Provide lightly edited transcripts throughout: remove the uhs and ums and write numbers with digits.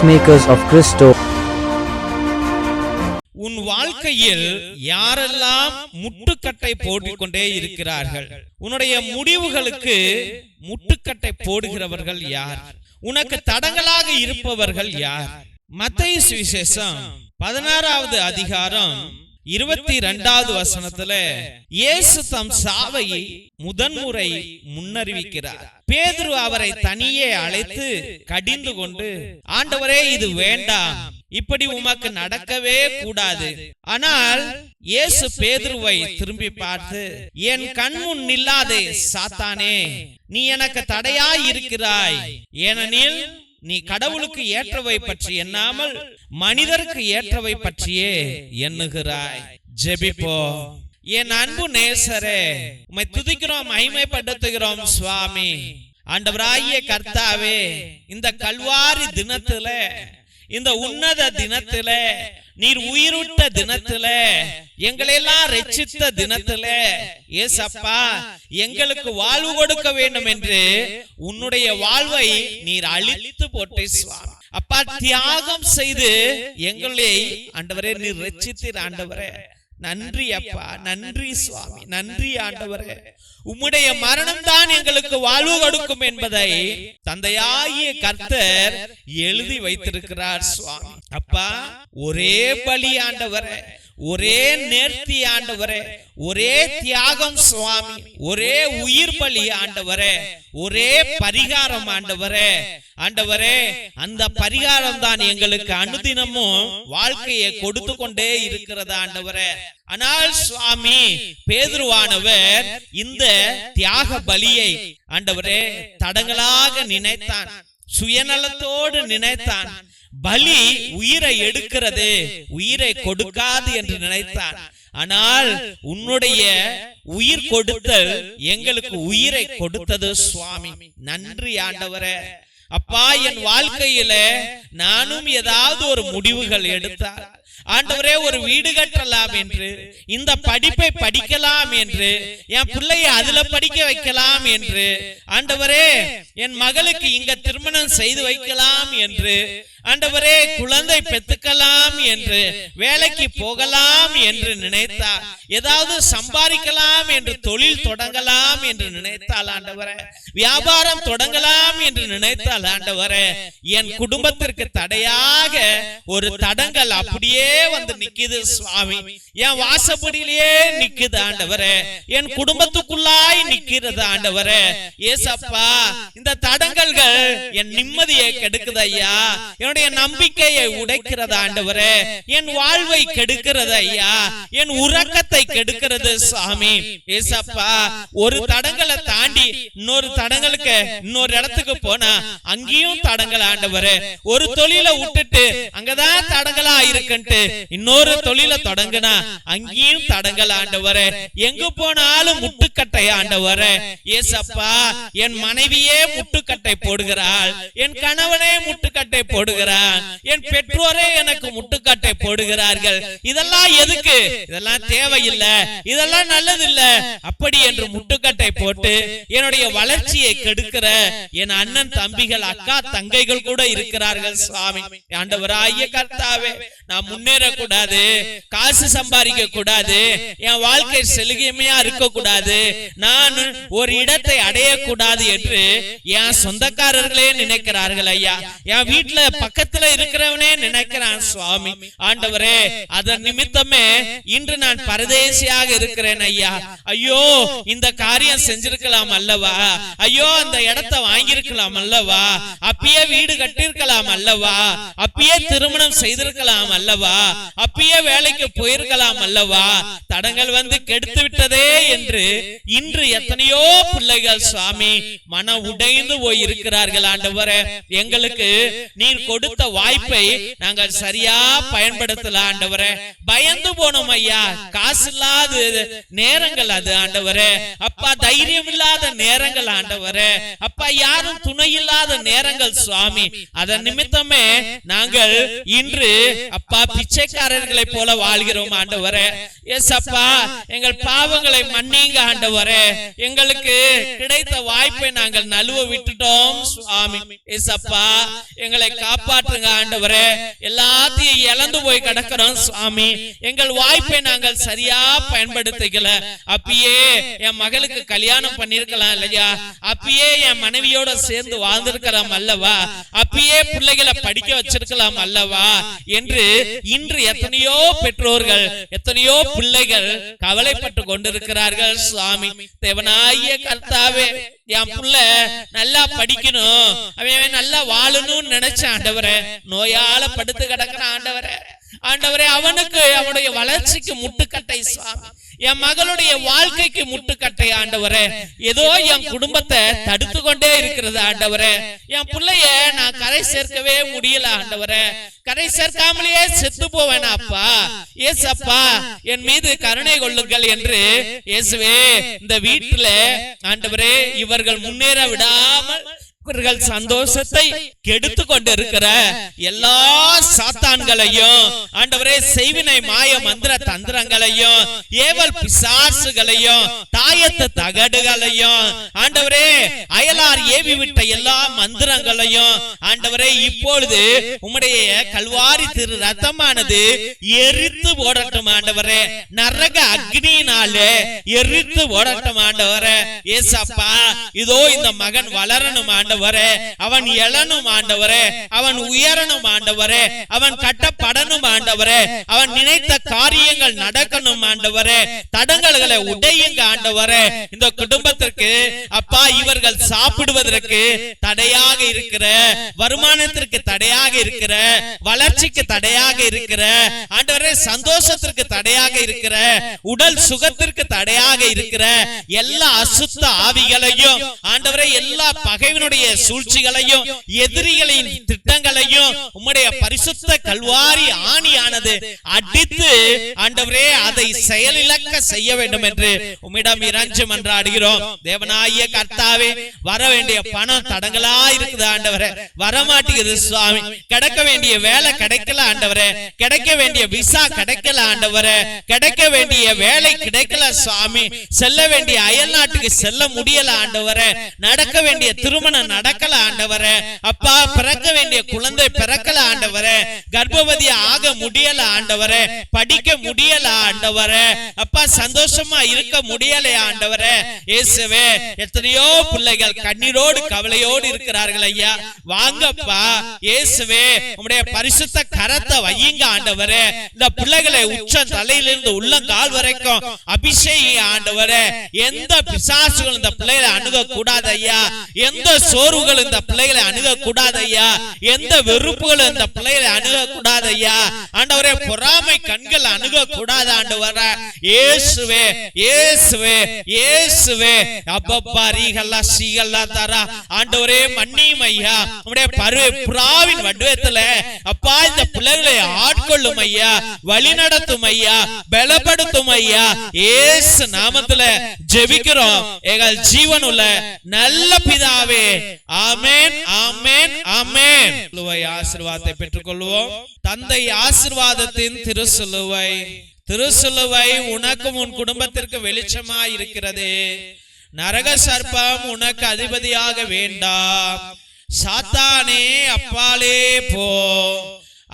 Peacemakers of Christo. உன் வாழ்க்கையில் யாரெல்லாம் முட்டுக்கட்டை போட்டுக்கொண்டே இருக்கிறார்கள்? உன்னுடைய முடிவுகளுக்கு முட்டுக்கட்டை போடுகிறவர்கள் யார்? உனக்கு தடங்களாக இருப்பவர்கள் யார்? மத்தேயு சுவிசேஷம் 16வது அதிகாரம் 22வது வசனத்துல இயேசு தம் சாவை முதன்முறை முன்னறிவிக்கிறார். பேதுரு அவரை தனியே அழைத்து கடிந்து கொண்டு, ஆண்டவரே, இது வேண்டாம், இப்படி உமக்கு நடக்கவே கூடாது. ஆனால் இயேசு பேதுருவை திரும்பி பார்த்து, என் கண்முன் நில்லாதே சாத்தானே, நீ எனக்கு தடையாய் இருக்கிறாய். ஏனெனில் நீ கடவுளுக்கு ஏற்றவை பற்றி எண்ணாமல் மனிதருக்கு ஏற்றவை பற்றியே எண்ணுகிறாய். ஜெபிப்போ. என் அன்பு நேசரே, உம்மை துதிக்கிறோம், மகிமைப்படுத்துகிறோம் சுவாமி. ஆண்டவராகிய கர்த்தாவே, இந்த கல்வாரி தினத்துல, இந்த உன்னத தினத்துல, நீர் உயிர்விட்ட தினத்துல, எங்களெல்லாம் ரட்சித்த தினத்துல, ஏசப்பா, எங்களுக்கு வாழ்வு கொடுக்க வேண்டும் என்று உன்னுடைய வாழ்வை நீர் அழித்து போட்டே சுவாமி. அப்பா, தியாகம் செய்து எங்களை ஆண்டவரே நீர் ரட்சித்தீர். ஆண்டவரே நன்றி அப்பா, நன்றி சுவாமி, நன்றி ஆண்டவரே. உம்முடைய மரணம் தான் எங்களுக்கு வாழ்வு கொடுக்கும் என்பதை தந்தையாகிய கர்த்தர் எழுதி வைத்திருக்கிறார் சுவாமி. அப்பா, ஒரே பலி ஆண்டவரே, ஒரே நேர்த்தி ஆண்டவரே, ஒரே தியாகம் சுவாமி, ஒரே உயிர் பலி ஆண்டவரே, ஒரே பரிகாரம் ஆண்டவரே. ஆண்டவரே, அந்த பரிகாரம் தான் எங்களுக்கு அனுதினமும் வாழ்க்கையை கொடுத்து கொண்டே இருக்கிறது ஆண்டவரே. ஆனால் சுவாமி, பேதுருவானவர் இந்த தியாக பலியை ஆண்டவரே தடங்களாக நினைத்தான், சுயநலத்தோடு நினைத்தான். பலி உயிரை எடுக்கிறது, உயிரை கொடுக்காது என்று நினைத்தான். ஆனால் உன்னுடைய உயிர் கொடுத்தல் எங்களுக்கு உயிரை கொடுத்தது சுவாமி. நன்றி ஆண்டவரே. அப்பா, என் வாழ்க்கையில நானும் ஏதாவது ஒரு முடிவுகள் எடுத்தால் ஆண்டவரே, ஒரு வீடு கட்டலாம் என்று, இந்த படிப்பை படிக்கலாம் என்று, என் பிள்ளையை அதுல படிக்க வைக்கலாம் என்று, ஆண்டவரே என் மகளுக்கு இங்க திருமணம் செய்து வைக்கலாம் என்று, ஆண்டவரே குழந்தை பெற்றுக்கலாம் என்று, வேலைக்கு போகலாம் என்று நினைத்தார், ஏதாவது சம்பாதிக்கலாம் என்று, தொழில் தொடங்கலாம் என்று நினைத்தால் ஆண்டவரே, வியாபாரம் தொடங்கலாம் என்று நினைத்தால் ஆண்டவரே, என் குடும்பத்திற்கு தடையாக ஒரு தடங்கள் அப்படியே வந்து நிக்குது சுவாமி. என் வாசப்படியிலே நிக்குது ஆண்டவரே, என் குடும்பத்துக்குள்ளாய் நிக்கிறது ஆண்டவரே. ஏசப்பா, இந்த தடங்கல்கள் என் நிம்மதியை கெடுக்குது ஐயா, என்னுடைய நம்பிக்கையை உடைக்கிறது ஆண்டவரே, என் வாழ்வை கெடுக்கிறது ஐயா, என் உறக்கத்தை கெடுக்கிறது சாமி. ஏசப்பா, ஒரு தடங்களை தாண்டி இன்னொரு தடங்களுக்கு இன்னொரு இடத்துக்கு போனா அங்கேயும் தடங்கள் ஆண்டவரே. ஒரு தொழிலை விட்டுட்டு அங்கதான் தடங்களா இருக்குன்ட்டு இன்னொரு தொழிலை தொடங்கினா அங்கேயும் தடங்கள் ஆண்டவரே. எங்கு போனாலும் முட்டுக்கட்டை ஆண்டவரே. ஏசப்பா, என் மனைவியே முட்டுக்கட்டை போடுகிறாள், என் கணவனே முட்டுக்கட்டை போடுகிறான், என் பெற்றோரே எனக்கு முட்டுக்கட்டை போடுகிறார்கள். இதெல்லாம் எதுக்கு? இதெல்லாம் தேவையில்லை, இதெல்லாம் நல்லது இல்ல, அப்படி என்று முட்டுக்கட்டை போட்டு என்னுடைய வளர்ச்சியை கெடுக்கிற என் அண்ணன் தம்பிகள், அக்கா தங்கைகள் கூட இருக்கிறார்கள் சுவாமி. ஆண்டவராகிய கர்த்தாவே, நான் முன்னேற கூடாது, காசு சம்பாதிக்க கூடாது, என் வாழ்க்கை செழுமையா இருக்க கூடாது, நான் ஒரு இடத்தை அடையக்கூடாது என்று என் சொந்தக்காரர்களே நினைக்கிறார்கள் ஐயா. என் வீட்டுல பக்கத்துல இருக்கிறவனே நினைக்கிறான் சுவாமி. ஆண்டவரே, அதன் நிமித்தமே இன்று நான் பரதேசியாக இருக்கிறேன் ஐயா. ஐயோ, இந்த காரியம் செஞ்சிருக்கலாம் அல்லவா, ஐயோ அந்த இடத்தை வாங்கியிருக்கலாம் அல்லவா, அப்பயே வீடு கட்டிருக்கலாம் அல்லவா, அப்பயே திருமணம் செய்திருக்கலாம் அல்லவா, அப்பயே வேலைக்கு போயிருக்கலாம் அல்லவா, தடங்கள் வந்து கெடுத்து விட்டதே என்று இன்று எத்தனையோ பிள்ளைகள் சுவாமி மன உடைந்து போய் இருக்கிறார்கள். ஆண்டவரே, எங்களுக்கு நீர் கொடுத்த வாய்ப்பை நாங்கள் சரியா பயன்படுத்தல ஆண்டவரே. பயந்து போனோம் ஐயா, காசு இல்லாத நேரங்கள் அது ஆண்டவரே. அப்பா, தைரியம் இல்லாத நேரங்கள் ஆண்டவரே. அப்பா, யாரும் துணை இல்லாத நேரங்கள் சுவாமி. அதன் நிமித்தமே நாங்கள் இன்று அப்பா பிச்சைக்காரர்களை போல வாழ்கிறோம் ஆண்டவரே. ஏசப்பா, எங்கள் பாவங்களை மன்னிங்க ஆண்டவரே. எங்களுக்கு கிடைத்த வாய்ப்பை நாங்கள் நழுவ விட்டுட்டோம் சுவாமி. ஏசப்பா, எங்களை காப்பாற்றுங்க ஆண்டவரே. எல்லாத்தையும் இழந்து போய் கிடக்கிறோம் சுவாமி. எங்கள் வாய்ப்பை நாங்கள் சரியா பயன்படுத்திக்கல. அப்பயே என் மகளுக்கு கல்யாணம் பண்ணிருக்கலாம் இல்லையா, அப்பயே என் மனைவியோட சேர்ந்து வாழ்ந்திருக்கலாம் அல்லவா, அப்பயே பிள்ளைகளை படிக்க வச்சிருக்கலாம் அல்லவா என்று இன்று எத்தனையோ பெற்றோர்கள், எத்தனையோ பிள்ளைகள் கவலைப்பட்டு கொண்டிருக்கிறார்கள் சுவாமி. தேவனாகிய கர்த்தாவே, என் புள்ள நல்லா படிக்கணும், அவன் நல்லா வாழணும்னு நினைச்ச ஆண்டவரே, நோயால படுத்து கிடக்கிற ஆண்டவரே, ஆண்டவரே அவனுக்கு அவனுடைய வளர்ச்சிக்கு முட்டுக்கட்டை சுவாமி. என் மகளுடைய வாழ்க்கைக்கு முட்டுக்கட்டை ஆண்டவரே. ஏதோ என் குடும்பத்தை தடுத்து கொண்டே இருக்கிறது ஆண்டவரே. என் பிள்ளைய நான் கரை சேர்க்கவே முடியல ஆண்டவரே. கரை சேர்க்காமலேயே செத்து போவேன் அப்பா. ஏசப்பா, என் மீது கருணை கொள்ளுங்கள் என்று இயேசுவே இந்த வீட்டுல ஆண்டவரே இவர்கள் முன்னேற விடாமல் இவர்கள் சந்தோஷத்தை கெடுத்து கொண்டிருக்கிற எல்லா சாத்தான்களையும் ஆண்டவரே, செய்வினை மாய மந்திர தந்திரங்களையும் ஏவல் பிசாசுகளையும் தாயத்து தகடுகளையும் ஆண்டவரே, அயலார் ஏவி விட்ட எல்லா மந்திரங்களையும் ஆண்டவரே இப்பொழுது உம்முடைய கல்வாரி திரு ரத்தமானது எரித்து ஓடட்டும் ஆண்டவரே. நரக அக்னியினாலே எரித்து ஓடட்டும் ஆண்டவரே. ஏசப்பா, இதோ இந்த மகன் வளரணும் ஆண்டவரே, அவன் எழணும் ஆண்டவரே, அவன் உயரணும் ஆண்டவரே, அவன் கட்டப்படணும் ஆண்டவரே, அவன் நினைத்த காரியங்கள் நடக்கணும் ஆண்டவரே. தடங்கல்களை உடையுங்க ஆண்டவரே. இந்த குடும்பத்திற்கு அப்பா, இவர்கள் சாப்பிடுவதற்கு தடையாக இருக்கிற, வருமானத்திற்கு தடையாக இருக்கிற, வளர்ச்சிக்கு தடையாக இருக்கிற ஆண்டவரே, சந்தோஷத்திற்கு தடையாக இருக்கிற, உடல் சுகத்திற்கு தடையாக இருக்கிற எல்லா அசுத்த ஆவிகளையும் ஆண்டவரே, எல்லா பகைவனுடைய சூழ்ச்சிகளையும் எதிரிகளின் திட்டங்களையும் உம்முடைய பரிசுத்த கல்வாரி ஆணியானது அடித்து ஆண்டவரே அதை செயலிழக்க செய்ய வேண்டும் என்று உம்மிடம் இறைஞ்சி மன்றாடுகிறோம். தேவனாகிய கர்த்தாவே, வர வேண்டிய பணம் தடங்களா இருக்குது ஆண்டவரே, வரமாட்டேங்குது சுவாமி. கிடைக்க வேண்டிய வேலை கிடைக்கல ஆண்டவரே, கிடைக்க வேண்டிய விசா கிடைக்கல ஆண்டவரே, கிடைக்க வேண்டிய வேலை கிடைக்கல சுவாமி. செல்ல வேண்டிய அயல் நாட்டுக்கு செல்ல முடியல ஆண்டவரே, நடக்க வேண்டிய திருமணம் நடக்கல ஆண்டவரே. அப்பா, பிறக்க வேண்டிய குழந்தை பிறக்கல ஆண்டவரே, கர்ப்பவதி ஆக முடியல ஆண்டவரே, படிக்க முடியல ஆண்டவரே, அப்பா சந்தோஷமா இருக்க முடியல ஆண்டவரே. இயேசுவே, எத்தனையோ பிள்ளைகள் கண்ணீரோடு கவலையோடு இருக்கிறார்கள் ஐயா. வாங்கப்பா இயேசுவே, உம்முடைய பரிசுத்த கரத்தை வையுங்க ஆண்டவரே. இந்த பிள்ளைகளை உச்ச தலையிலிருந்து உள்ளங்கால் வரைக்கும் அபிஷேக ஆண்டவரே. எந்த பிசாசுகள் இந்த பிள்ளைகளை அணுக கூடாது ஐயா, எந்த சோர்வுகள் இந்த பிள்ளைகளை அணுக கூடாது ஐயா, எந்த வெறுப்புகள் இந்த பிள்ளைகளை அணுக கூடாது ஐயா ஆண்டவரே. பொறாமை கண்கள் அணுக கூடாது ஆண்டவரே. இயேசுவே, இயேசுவே, இயேசுவே, அப்பப்பா ரீகல்லா சீகல்லா தரா ஆண்டவரே, மன்னியும் ஐயா. உம்முடைய புறாவின் வடிவத்துல அப்பா இந்த பிள்ளைகளை ஆட்கொள்ளும் ஐயா, வழி நடத்தும் ஐயா, பலப்படுத்தும் ஐயா. இயேசு நாமத்துல ஜெபிக்கிறோம் எங்கள் ஜீவனுள்ள நல்ல பிதாவே. ஆமென், ஆமென், ஆமென். ஆசீர்வாதத்தை பெற்றுக் கொள்வோம். தந்தை ஆசீர்வாதத்தின் திருசிலுவை, திருசிலுவை உனக்கும் உன் குடும்பத்திற்கு வெளிச்சமாய் இருக்கிறது. நரக சர்ப்பம் உனக்கு அதிபதியாக வேண்டாம். சாத்தானே அப்பாலே போ.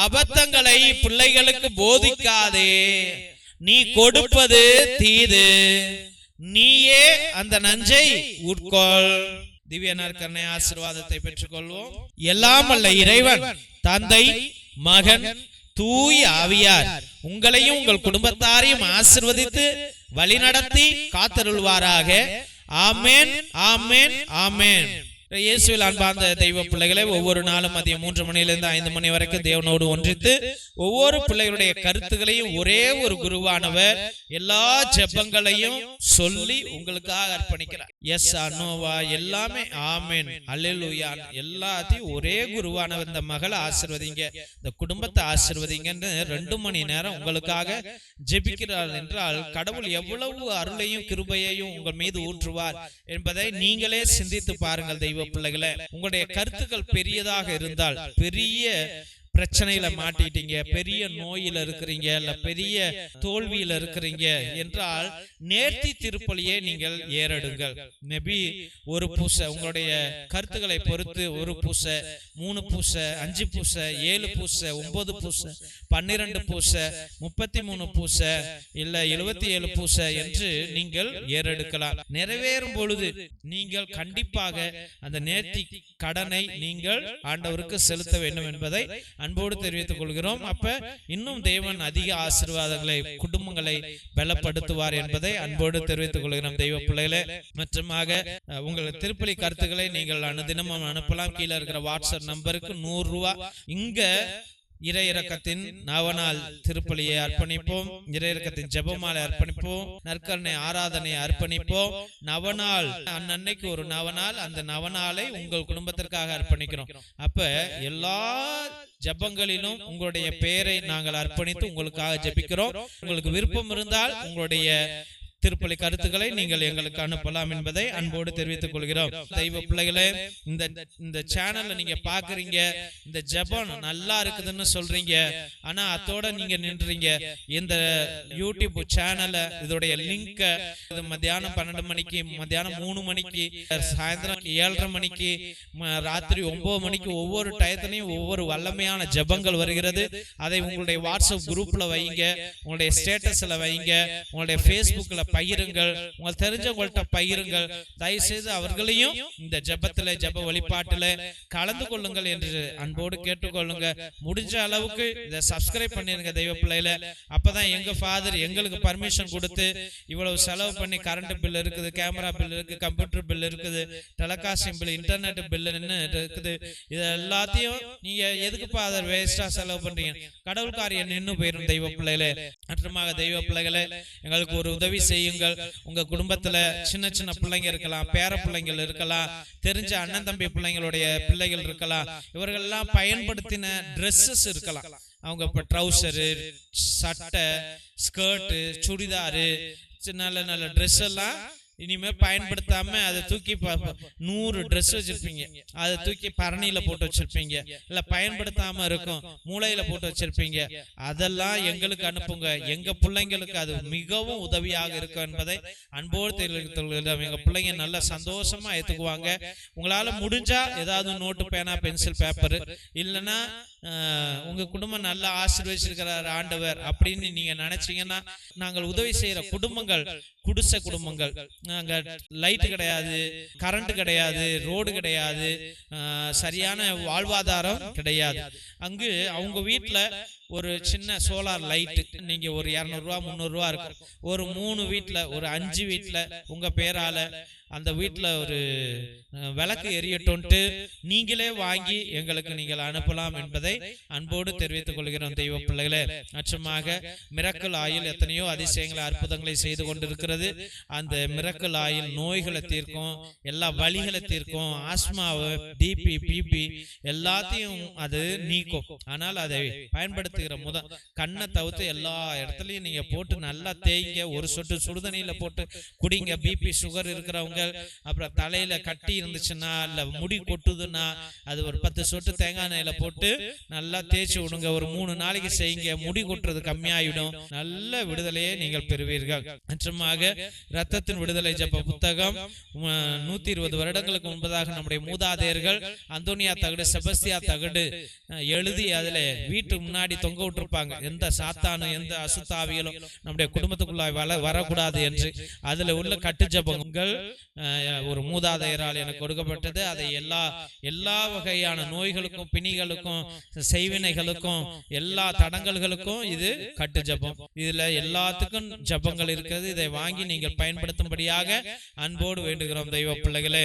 அபத்தங்களை பிள்ளைகளுக்கு போதிக்காதே. நீ கொடுப்பது தீது, நீயே அந்த நஞ்சை உட்கொள். திவ்ய நற்கருணை ஆசீர்வாதத்தை பெற்றுக் கொள்வோம். எல்லாம் வல்ல இறைவன் தந்தை, மகன், தூய ஆவியார் உங்களையும் உங்கள் குடும்பத்தாரையும் ஆசீர்வதித்து வழிநடத்தி காத்தருள்வாராக. ஆமென், ஆமென், ஆமென். இயேசுவில் அன்பார்ந்த தெய்வ பிள்ளைகளை, ஒவ்வொரு நாளும் மதியம் 3 மணியிலிருந்து 5 மணி வரைக்கும் தேவனோடு ஒன்றித்து ஒவ்வொரு பிள்ளைகளுடைய கருத்துக்களையும் ஒரே ஒரு குருவானவர் எல்லா ஜெபங்களையும் சொல்லி உங்களுக்காக அர்ப்பணிக்கிறார். எஸ் நோவா எல்லாமே ஆமென் அல்லேலூயா எல்லாத்தையும் ஒரே குருவான இந்த மகளை ஆசீர்வதிங்க, இந்த குடும்பத்தை ஆசீர்வதிங்கன்னு 2 மணி நேரம் உங்களுக்காக ஜெபிக்கிறார் என்றால் கடவுள் எவ்வளவு அருளையும் கிருபையையும் உங்கள் மீது ஊற்றுவார் என்பதை நீங்களே சிந்தித்து பாருங்கள். தெய்வ பிள்ளைகளே, உங்களுடைய கருத்துக்கள் பெரியதாக இருந்தால், பெரிய பிரச்சனையில மாட்டிட்டீங்க, பெரிய நோயில இருக்கிறீங்க, இல்ல பெரிய தோல்வியில இருக்கிறீங்க என்றால் நேர்த்தி திருப்பலியை நீங்கள் ஏறெடுங்கள். மேபி ஒரு பூசை உங்களுடைய கருத்துக்களை பொறுத்து 1 பூசை, 3 பூசை, 5 பூசை, 7 பூசை, 9 பூசை, 12 பூசை, 33 பூசை, இல்ல 77 பூசை என்று நீங்கள் ஏறெடுக்கலாம். நிறைவேறும் பொழுது நீங்கள் கண்டிப்பாக அந்த நேர்த்தி கடனை நீங்கள் ஆண்டவருக்கு செலுத்த வேண்டும் என்பதை அன்போடு தெரிவித்துக் கொள்கிறோம். அப்ப இன்னும் தேவன் அதிக ஆசீர்வாதங்களை, குடும்பங்களை பலப்படுத்துவார் என்பதை அன்போடு தெரிவித்துக் கொள்கிறோம். தெய்வ பிள்ளைகளே, மற்றமாக உங்கள் திருப்பலி கருத்துக்களை நீங்கள் அனுதினமும் அனுப்பலாம். கீழே இருக்கிற வாட்ஸ்அப் நம்பருக்கு 100 ரூபாய். இங்க இறையிறக்கத்தின் நவநாள் திருப்பலியை அர்ப்பணிப்போம், இறையிறக்கத்தின் ஜெபமாலை அர்ப்பணிப்போம், நற்கருணை ஆராதனை அர்ப்பணிப்போம். நவநாள் அன்னைக்கு ஒரு நவநாள், அந்த நவநாளை உங்கள் குடும்பத்திற்காக அர்ப்பணிக்கிறோம். அப்ப எல்லா ஜெபங்களிலும் உங்களுடைய பெயரை நாங்கள் அர்ப்பணித்து உங்களுக்காக ஜெபிக்கிறோம். உங்களுக்கு விருப்பம் இருந்தால் உங்களுடைய திருப்பலி கருத்துக்களை நீங்கள் எங்களுக்கு அனுப்பலாம் என்பதை அன்போடு தெரிவித்துக் கொள்கிறோம். தெய்வ பிள்ளைகளே, இந்த சேனல்ல நீங்க பாக்குறீங்க, இந்த ஜெபம் நல்லா இருக்குதுன்னு சொல்றீங்க, ஆனா அதோட நீங்க நின்றீங்க. இந்த யூடியூப் சேனல்ல இதோடைய லிங்க் மத்தியானம் 12 மணிக்கு, மத்தியானம் 3 மணிக்கு, சாயந்தரம் 7:30 மணிக்கு, ராத்திரி 9 மணிக்கு, ஒவ்வொரு டயத்திலையும் ஒவ்வொரு வல்லமையான ஜெபங்கள் வருகிறது. அதை உங்களுடைய வாட்ஸ்அப் குரூப்ல வைங்க, உங்களுடைய ஸ்டேட்டஸ்ல வைங்க, உங்களுடைய ஃபேஸ்புக்ல பகிருங்கள், உங்களுக்கு தெரிஞ்சவங்கள்ட்ட பகிருங்கள். தயவு செய்து அவர்களையும் இந்த ஜெபத்துல, ஜெப வழிபாட்டுல கலந்து கொள்ளுங்கள் என்று அன்போடு கேட்டுக்கொள்ளுங்க. முடிஞ்ச அளவுக்கு இதை சப்ஸ்கிரைப் பண்ணிருங்க தெய்வ பிள்ளையில. அப்பதான் எங்க ஃபாதர் எங்களுக்கு பர்மிஷன் கொடுத்து இவ்வளவு செலவு பண்ணி, கரண்ட் பில் இருக்குது, கேமரா பில் இருக்கு, கம்ப்யூட்டர் பில் இருக்குது, டெலிகாஸ்டிங் பில், இன்டர்நெட் பில் இருக்குது. இது எல்லாத்தையும் நீங்க எதுக்கு ஃபாதர் வேஸ்டா செலவு பண்றீங்க? கடவுள் காரியம் நின்று போயிடும் தெய்வ பிள்ளைகளே. மற்றமாக தெய்வ பிள்ளைகளே, எங்களுக்கு ஒரு உதவி செய்யுங்கள். உங்க குடும்பத்துல சின்ன சின்ன பிள்ளைங்க இருக்கலாம், பேர பிள்ளைங்கள் இருக்கலாம், தெரிஞ்ச அண்ணன் தம்பி பிள்ளைங்களுடைய பிள்ளைகள் இருக்கலாம். இவர்கள் எல்லாம் பயன்படுத்தின ட்ரெஸ்ஸஸ் இருக்கலாம். அவங்க இப்ப ட்ரௌசரு, சட்டை, ஸ்கர்ட்டு, சுடிதாரு, நல்ல நல்ல ட்ரெஸ் எல்லாம் இனிமே பயன்படுத்தாம அதை தூக்கி 100 ட்ரெஸ் வச்சிருப்பீங்க, அதை தூக்கி பரணியில போட்டு வச்சிருப்பீங்க, இல்ல பயன்படுத்தாம இருக்கும் மூளையில போட்டு வச்சிருப்பீங்க. அதெல்லாம் எங்களுக்கு அனுப்புங்க, எங்க பிள்ளைங்களுக்கு அது மிகவும் உதவியாக இருக்கும் என்பதை அன்போடு தெரிவித்துள்ளோம். எங்க பிள்ளைங்க நல்ல சந்தோஷமா ஏத்துக்குவாங்க. உங்களால முடிஞ்சா ஏதாவது நோட்டு, பேனா, பென்சில், பேப்பர், இல்லைன்னா உங்க குடும்பம் நல்லா ஆசீர்வதிச்சிருக்கிறார் ஆண்டவர் அப்படின்னு நீங்க நினைச்சீங்கன்னா, நாங்கள் உதவி செய்யற குடும்பங்கள் குடிசை குடும்பங்கள், அங்க லைட் கிடையாது, கரண்ட் கிடையாது, ரோடு கிடையாது, சரியான வாழ்வாதாரம் கிடையாது. அங்கு அவங்க வீட்டுல ஒரு சின்ன சோலார் லைட் நீங்க ஒரு 200 ரூபா 300 ரூபா இருக்கும். ஒரு 3 வீட்டுல, ஒரு 5 வீட்டுல உங்க பேரால அந்த வீட்டுல ஒரு விளக்கு எரியட்டும்ட்டு நீங்களே வாங்கி எங்களுக்கு நீங்கள் அனுப்பலாம் என்பதை அன்போடு தெரிவித்துக் கொள்கிறோம் தெய்வ பிள்ளைகளே. அச்சமாக மிரக்கல் ஆயில் எத்தனையோ அதிசயங்களை, அற்புதங்களை செய்து கொண்டிருக்கிறது. அந்த மிரக்கல் ஆயில் நோய்களை தீர்க்கும், எல்லா வலிகளை தீர்க்கும், ஆஸ்மாவை, டிபி, பிபி எல்லாத்தையும் அது நீக்கும். ஆனால் அதை பயன்படுத்துகிற கண்ணை தவிர்த்து எல்லா இடத்துலையும் நீங்க போட்டு நல்லா தேய்ங்க. ஒரு சொட்டு சுடுதண்ணியில போட்டு குடிங்க. பிபி, சுகர் இருக்கிறவங்க, அப்புறம் தலையில கட்டி இருந்துச்சுன்னா, இல்ல முடி கொட்டுதுன்னா, அது ஒரு 10 சொட்டு தேங்காய் எண்ணெயில போட்டு நல்லா தேய்ச்சி விடுங்க. ஒரு 3 நாளைக்கு செய்யுங்க. முடி கொட்டுறது கம்மியாயிடும். நல்ல விடுதலையை நீங்கள் பெறுவீர்கள். மற்றமாக இரத்தத்தின் விடுதலை ஜெப புத்தகம் 120 வருடங்களுக்கு முன்பதாக நம்முடைய மூதாதையர்கள் அந்தோனியா தகடு, செபஸ்தியா தகடு எழுதி அதுல வீட்டு முன்னாடி தொங்க விட்டுருப்பாங்க. எந்த சாத்தானும் எந்த அசுத்தாவிகளும் நம்முடைய குடும்பத்துக்குள்ள வரக்கூடாது என்று. அதுல உள்ள கட்டு ஜெபங்கள் ஒரு மூதாதையரால் எனக்கு கொடுக்கப்பட்டது. அதை எல்லா வகையான நோய்களுக்கும், பிணிகளுக்கும், செய்வினைகளுக்கும், எல்லா தடங்கல்களுக்கும் இது கட்டு ஜெபம். இதுல எல்லாத்துக்கும் ஜெபங்கள் இருக்கிறது. இதை வாங்கி நீங்கள் பயன்படுத்தும்படியாக அன்போடு வேண்டுகிறோம் தெய்வ பிள்ளைகளே.